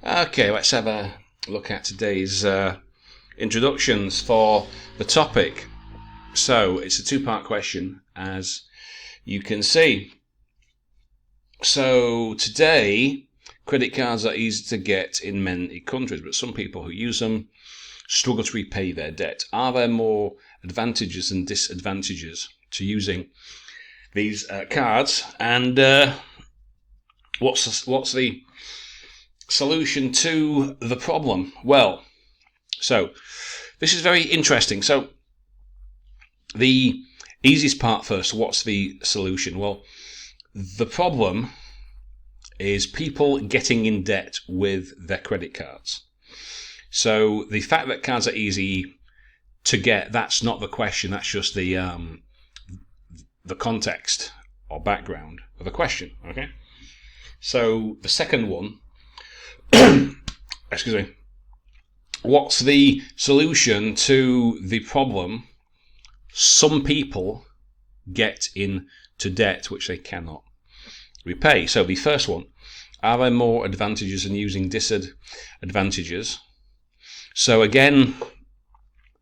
Okay, let's have a look at today's introductions for the topic. So, it's a two-part question, as you can see. So, today, credit cards are easy to get in many countries, but some people who use them struggle to repay their debt. Are there more advantages and disadvantages to using these cards? And what's the solution to the problem? Well, so this is very interesting. So the easiest part first, what's the solution? Well, the problem is people getting in debt with their credit cards. So the fact that cards are easy to get, that's not the question, that's just the context or background of the question, okay? So the second one, excuse me, what's the solution to the problem? Some people get into debt which they cannot repay. So the first one, are there more advantages than using disadvantages? So again,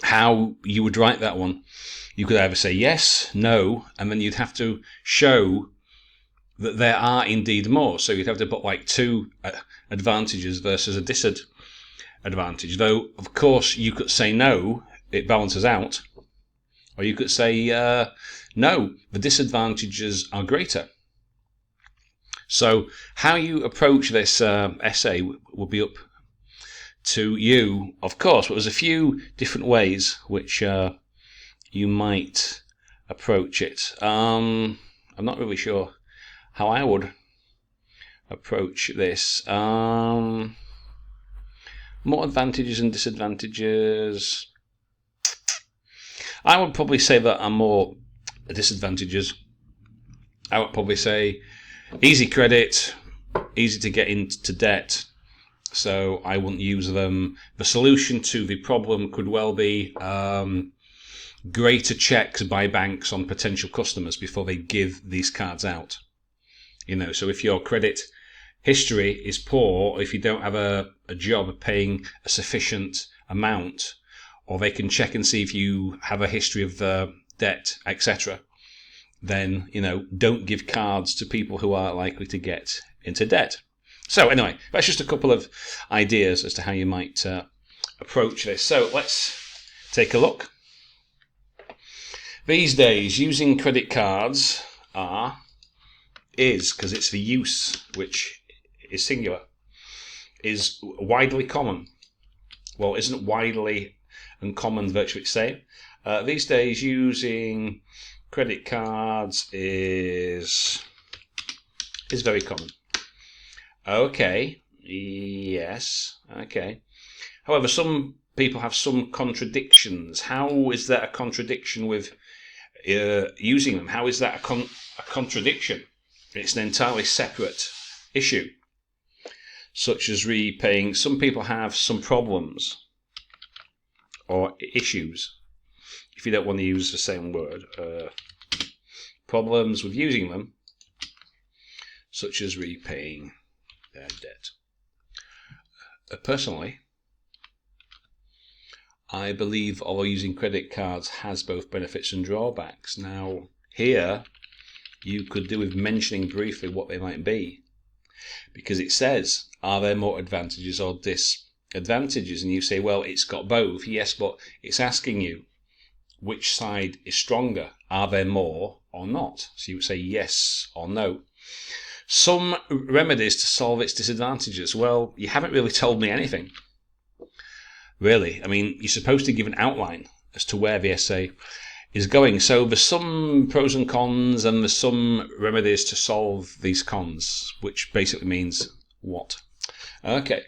how you would write that one, you could either say yes, no, and then you'd have to show that there are indeed more. So you'd have to put like two advantages versus a disadvantage. Though, of course, you could say no, it balances out. Or you could say no, the disadvantages are greater. So how you approach this essay will be up to you, of course, but there's a few different ways which you might approach it. I'm not really sure how I would approach this. More advantages and disadvantages. I would probably say that are more disadvantages. I would probably say easy credit, easy to get into debt, so I wouldn't use them. The solution to the problem could well be greater checks by banks on potential customers before they give these cards out. You know, so if your credit history is poor, or if you don't have a job paying a sufficient amount, or they can check and see if you have a history of debt, etc., then, you know, don't give cards to people who are likely to get into debt. So anyway, that's just a couple of ideas as to how you might approach this. So let's take a look. These days, using credit cards is, because it's the use which is singular, is widely common. Well, isn't widely and common virtually the same? These days, using credit cards is very common. Okay, yes, okay. However, some people have some contradictions. How is that a contradiction with using them? How is that a contradiction? It's an entirely separate issue, such as repaying. Some people have some problems or issues, if you don't want to use the same word, problems with using them, such as repaying their debt. Personally, I believe although using credit cards has both benefits and drawbacks. Now, here you could do with mentioning briefly what they might be, because it says, are there more advantages or disadvantages? And you say, well, it's got both. Yes, but it's asking you which side is stronger. Are there more or not? So you would say yes or no. Some remedies to solve its disadvantages. Well, you haven't really told me anything, really. I mean, you're supposed to give an outline as to where the essay is going. So there's some pros and cons, and there's some remedies to solve these cons, which basically means what? Okay.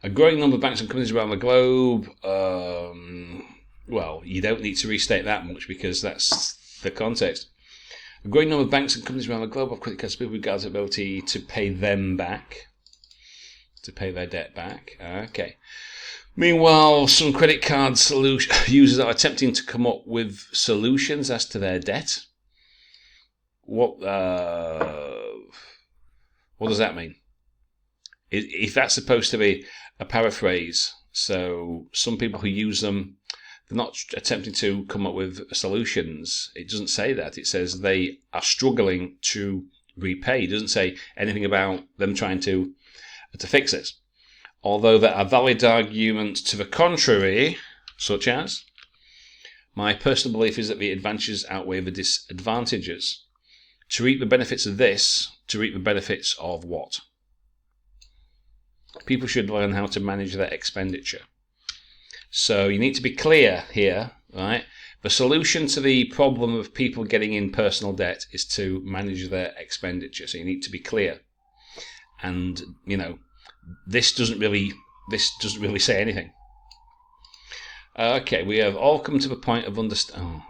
A growing number of banks and companies around the globe. Well, you don't need to restate that much because that's the context. A growing number of banks and companies around the globe have credit cards with regards to ability to pay them back, to pay their debt back. Okay. Meanwhile, some credit card users are attempting to come up with solutions as to their debt. What does that mean? If that's supposed to be a paraphrase, so some people who use them, they're not attempting to come up with solutions. It doesn't say that. It says they are struggling to repay. It doesn't say anything about them trying to fix this. Although there are valid arguments to the contrary, such as, my personal belief is that the advantages outweigh the disadvantages. To reap the benefits of this, to reap the benefits of what? People should learn how to manage their expenditure. So you need to be clear here, right? The solution to the problem of people getting in personal debt is to manage their expenditure. So you need to be clear. And, this doesn't really say anything. Okay, we have all come to the point of understanding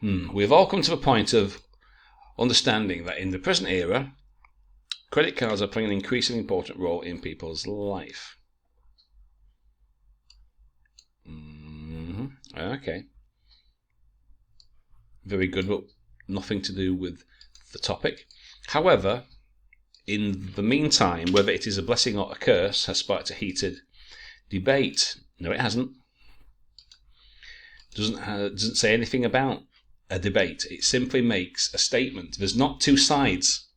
We have all come to the point of understanding that in the present era, credit cards are playing an increasingly important role in people's life. Okay. Very good, but nothing to do with the topic. However, in the meantime, whether it is a blessing or a curse has sparked a heated debate. No, it hasn't. Doesn't say anything about a debate. It simply makes a statement. There's not two sides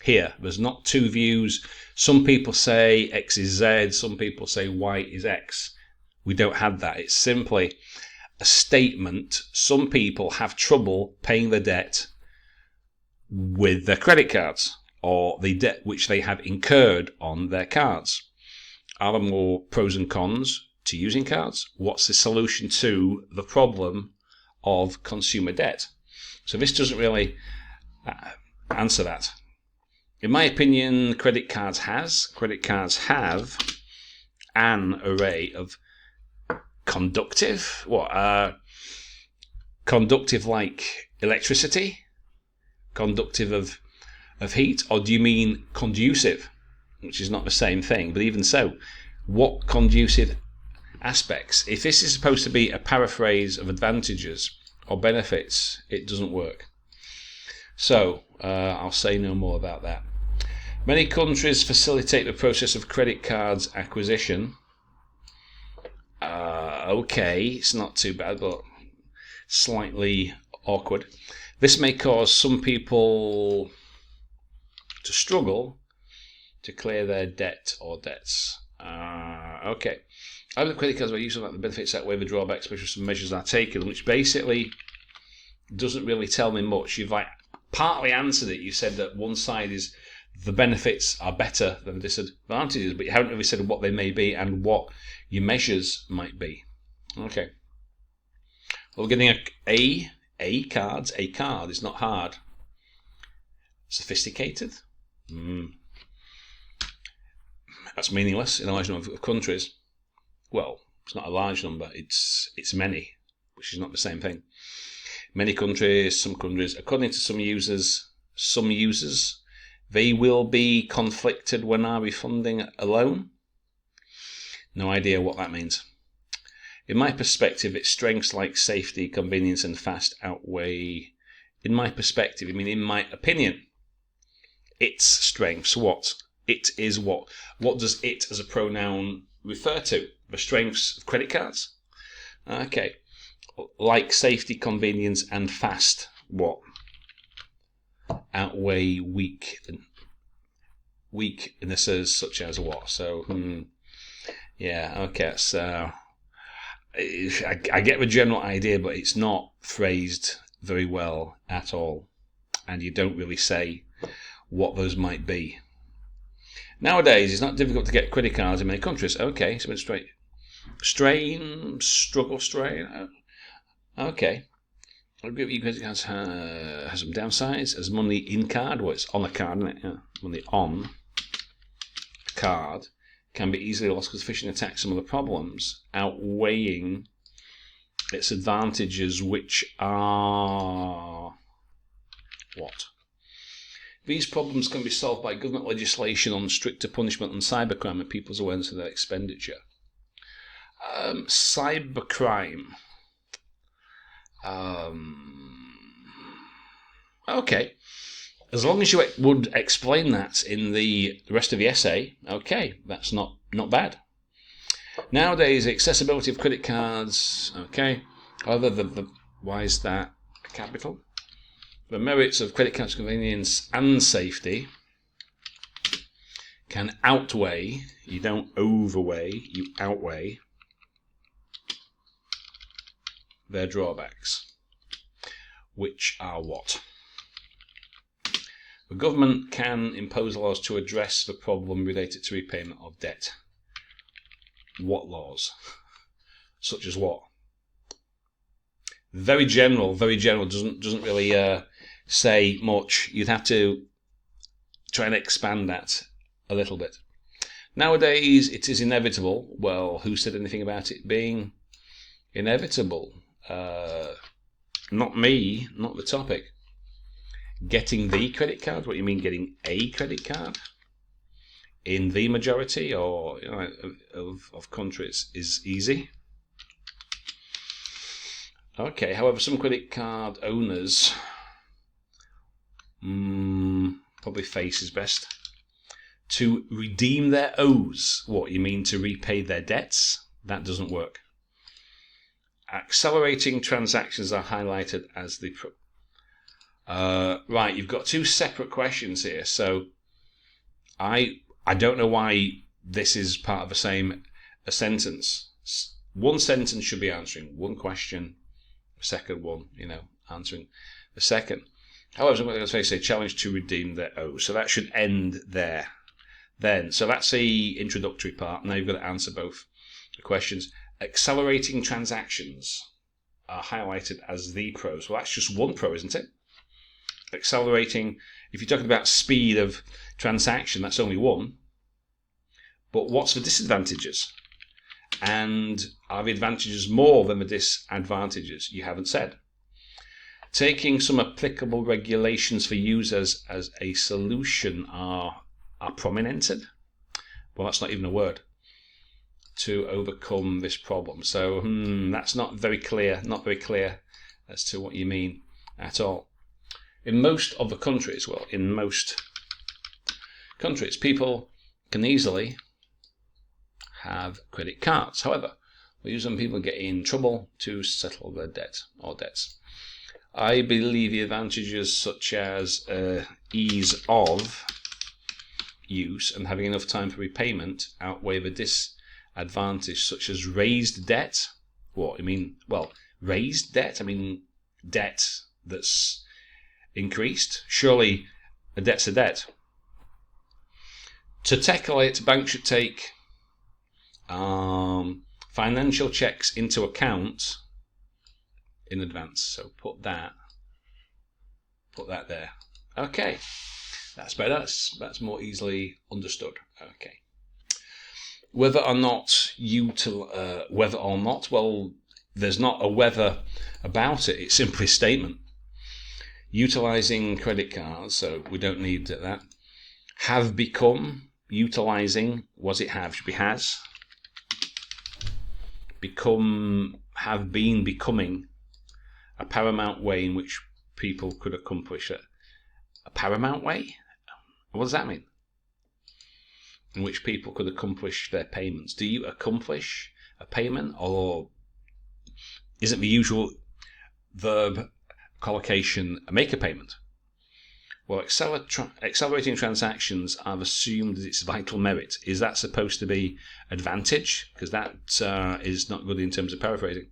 here. There's not two views. Some people say X is Z. Some people say Y is X. We don't have that. It's simply a statement. Some people have trouble paying the debt with their credit cards, or the debt which they have incurred on their cards. Are there more pros and cons to using cards? What's the solution to the problem of consumer debt? So this doesn't really answer that. In my opinion, credit cards have an array of conductive like electricity, conductive of heat, or do you mean conducive, which is not the same thing? But even so, what conducive aspects? If this is supposed to be a paraphrase of advantages or benefits, it doesn't work. So I'll say no more about that. Many countries facilitate the process of credit cards acquisition. Okay, it's not too bad, but slightly awkward. This may cause some people to struggle to clear their debt or debts. Okay. Other credit cards are used like the benefits outweigh the drawbacks, especially some measures are taken, which basically doesn't really tell me much. You've partly answered it. You said that one side is the benefits are better than the disadvantages, but you haven't really said what they may be and what your measures might be. Okay. Well, we're getting a card is not hard. Sophisticated? That's meaningless in a large number of countries. Well, it's not a large number, it's many, which is not the same thing. Many countries, some countries, according to some users, they will be conflicted when are refunding a loan. No idea what that means. In my perspective, its strengths like safety, convenience, and fast outweigh. In my perspective, I mean in my opinion, its strengths. What? It is what? What does it as a pronoun refer to? The strengths of credit cards? Okay. Like safety, convenience, and fast. What? Outweigh weaknesses such as what? So, yeah, okay. So, I get the general idea, but it's not phrased very well at all. And you don't really say what those might be. Nowadays, it's not difficult to get credit cards in many countries. Okay, so it's straight. Strain. Okay. I'll give you credit cards has some downsides. As money in card, well, it's on a card, isn't it? Yeah. Money on a card can be easily lost because phishing attacks some of the problems, outweighing its advantages, which are what? These problems can be solved by government legislation on stricter punishment on cybercrime and people's awareness of their expenditure. Cybercrime. Okay. As long as you would explain that in the rest of the essay, okay, that's not bad. Nowadays, accessibility of credit cards, okay. However, why is that a capital? The merits of credit cards' convenience and safety can outweigh, you don't overweigh, you outweigh their drawbacks, which are what? The government can impose laws to address the problem related to repayment of debt. What laws? Such as what? Very general, doesn't really say much. You'd have to try and expand that a little bit. Nowadays, it is inevitable. Well, who said anything about it being inevitable? Not me, not the topic. Getting the credit card? What do you mean getting a credit card? In the majority or of countries is easy. Okay, however, some credit card owners probably face is best. To redeem their owes. What, you mean to repay their debts? That doesn't work. Accelerating transactions are highlighted as the... right, you've got two separate questions here. So I don't know why this is part of a sentence. One sentence should be answering one question. The second one, answering the second. However, I'm going to say challenge to redeem their owe. So that should end there. Then, so that's the introductory part. Now you've got to answer both the questions. Accelerating transactions are highlighted as the pros. Well, that's just one pro, isn't it? Accelerating, if you're talking about speed of transaction, that's only one. But what's the disadvantages? And are the advantages more than the disadvantages? You haven't said. Taking some applicable regulations for users as a solution are prominented. Well, that's not even a word. To overcome this problem. So that's not very clear as to what you mean at all. In most of the countries, people can easily have credit cards. However, we use them, people get in trouble to settle their debt or debts. I believe the advantages such as ease of use and having enough time for repayment outweigh the disadvantage such as raised debt. What, I mean, well, raised debt? I mean, debt that's increased. Surely a debt's a debt. To tackle it, banks should take financial checks into account in advance. So put that there. Okay, that's better. That's more easily understood. Okay. Whether or not, well, there's not a whether about it. It's simply a statement. Utilizing credit cards, so we don't need that. Have become, utilizing, was it have? Should be has. Become, have been becoming a paramount way in which people could accomplish it. A paramount way? What does that mean? In which people could accomplish their payments. Do you accomplish a payment, or isn't the usual verb collocation make a payment? Well, accelerating transactions are assumed as its vital merit. Is that supposed to be advantage? Because that is not good in terms of paraphrasing.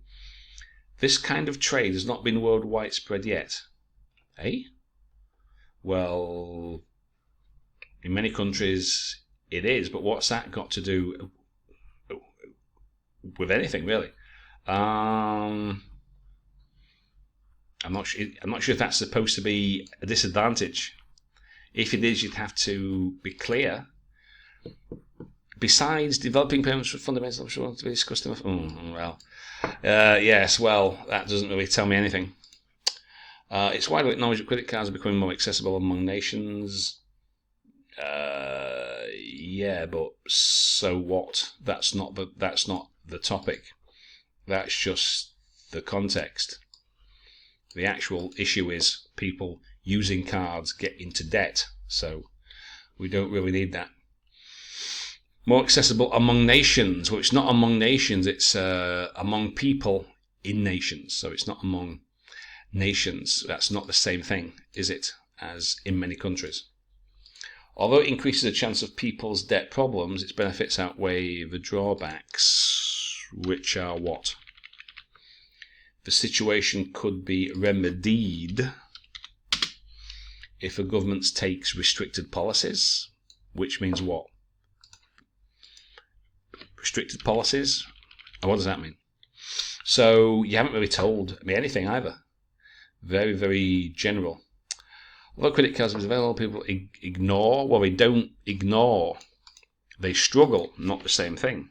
This kind of trade has not been worldwide spread yet. Eh? Well, in many countries it is, but what's that got to do with anything, really? I'm not sure if that's supposed to be a disadvantage. If it is, you'd have to be clear. Besides developing payments for fundamental to be discussed. Yes, well, that doesn't really tell me anything. It's widely acknowledged that credit cards are becoming more accessible among nations. Yeah, but so what? That's not the topic. That's just the context. The actual issue is people using cards get into debt. So we don't really need that. More accessible among nations. Well, it's not among nations, it's among people in nations. So it's not among nations. That's not the same thing, is it, as in many countries. Although it increases the chance of people's debt problems, its benefits outweigh the drawbacks, which are what? The situation could be remedied if a government takes restricted policies, which means what? Restricted policies? And what does that mean? So you haven't really told me anything either. Very, very general. Although credit cards are available, people ignore. Well, they don't ignore. They struggle, not the same thing.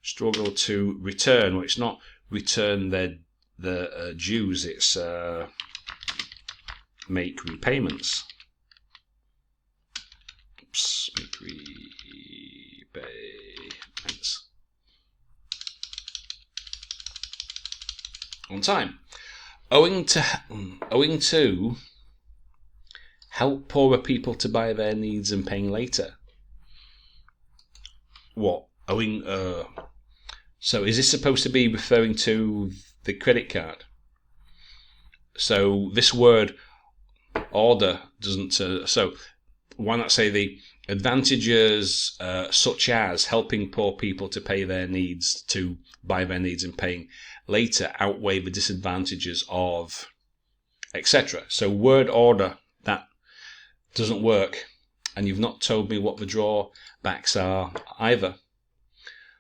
Struggle to return. Well, it's not return their dues, it's make repayments. Oops, make repayments. On time. Owing to help poorer people to buy their needs and paying later. What? Owing. So is this supposed to be referring to the credit card? So this word order doesn't. So why not say the advantages such as helping poor people to pay their needs, to buy their needs and paying later outweigh the disadvantages of etc. So word order, that doesn't work, and you've not told me what the drawbacks are either.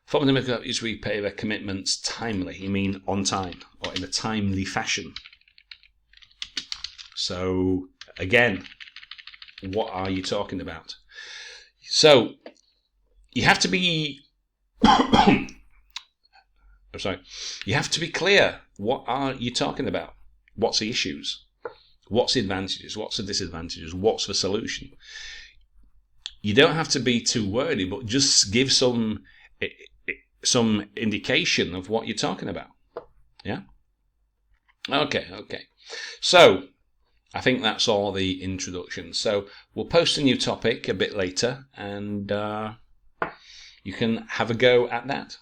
For them to repay their commitments timely, you mean on time or in a timely fashion. So again, what are you talking about? So you have to be you have to be clear. What are you talking about? What's the issues? What's the advantages? What's the disadvantages? What's the solution? You don't have to be too wordy, but just give some indication of what you're talking about. Yeah? Okay. So I think that's all the introduction. So we'll post a new topic a bit later, and you can have a go at that.